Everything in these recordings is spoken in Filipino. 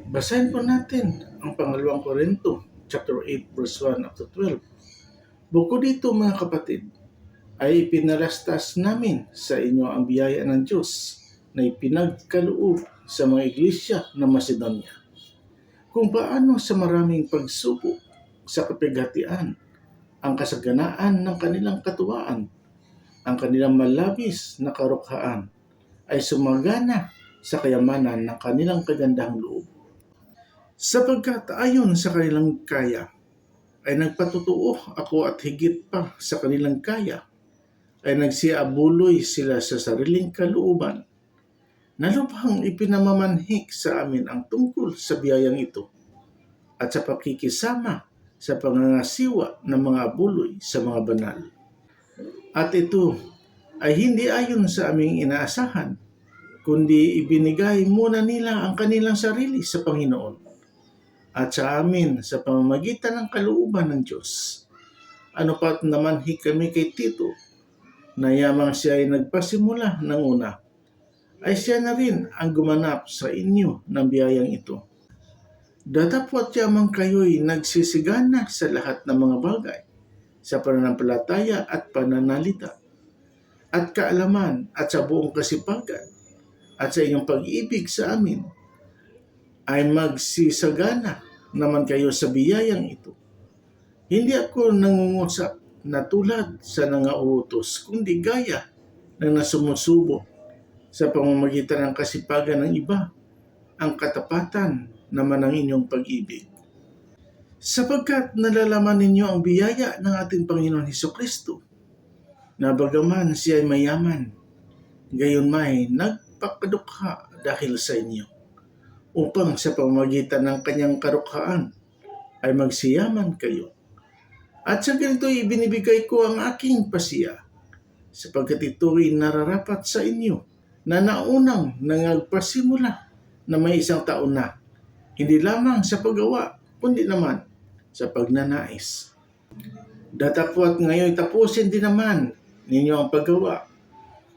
Basahin po natin ang pangalawang Korinto, chapter 8, verse 1 up to 12. Bukod dito mga kapatid, ay ipinalastas namin sa inyo ang biyaya ng Diyos na ipinagkaloob sa mga iglesia ng Macedonia. Kung paano sa maraming pagsubok sa kapighatian, ang kasaganaan ng kanilang katuwaan, ang kanilang malabis na karukhaan, ay sumagana sa kayamanan ng kanilang kagandahang loob. Sapagkat ayon sa kanilang kaya, ay nagpatutuo ako at higit pa sa kanilang kaya, ay nagsiabuloy sila sa sariling kalooban, na lubhang ipinamamanhik sa amin ang tungkol sa biyayang ito, at sa pakikisama sa pangangasiwa ng mga abuloy sa mga banal. At ito ay hindi ayon sa aming inaasahan, kundi ibinigay muna nila ang kanilang sarili sa Panginoon at sa amin sa pamamagitan ng kalooban ng Diyos. Ano pat naman kami kay Tito, na yamang siya ay nagpasimula ng una, ay siya na rin ang gumanap sa inyo ng biyayang ito. Datapwat yamang kayo'y nagsisigana sa lahat ng mga bagay, sa pananampalataya at pananalita, at kaalaman at sa buong kasipagan, at sa inyong pag-ibig sa amin, ay magsisagana naman kayo sa biyayang ito. Hindi ako nangungusap na tulad sa nangauutos, kundi gaya ng nasumusubo sa pamamagitan ng kasipagan ng iba, ang katapatan naman ng inyong pag-ibig. Sapagkat nalalaman ninyo ang biyaya ng ating Panginoon Hesukristo, na bagaman siya ay mayaman, gayon may nagpakadukha dahil sa inyo, upang sa pamamagitan ng kanyang karukhaan ay magsiyaman kayo. At sa ganito'y ibinibigay ko ang aking pasiya, sapagkat ito'y nararapat sa inyo na naunang nangagpasimula na may 1 taon na, hindi lamang sa paggawa, kundi naman sa pagnanais. Datapwat ngayon tapusin din naman ninyo ang paggawa,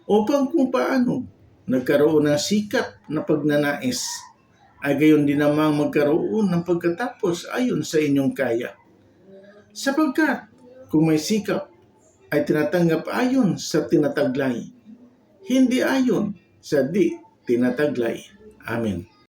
upang kung paano nagkaroon ng sikat na pagnanais, ay gayon din namang magkaroon ng pagkatapos ayon sa inyong kaya. Sapagkat kung may sikap, ay tinatanggap ayon sa tinataglay, hindi ayon sa di tinataglay. Amen.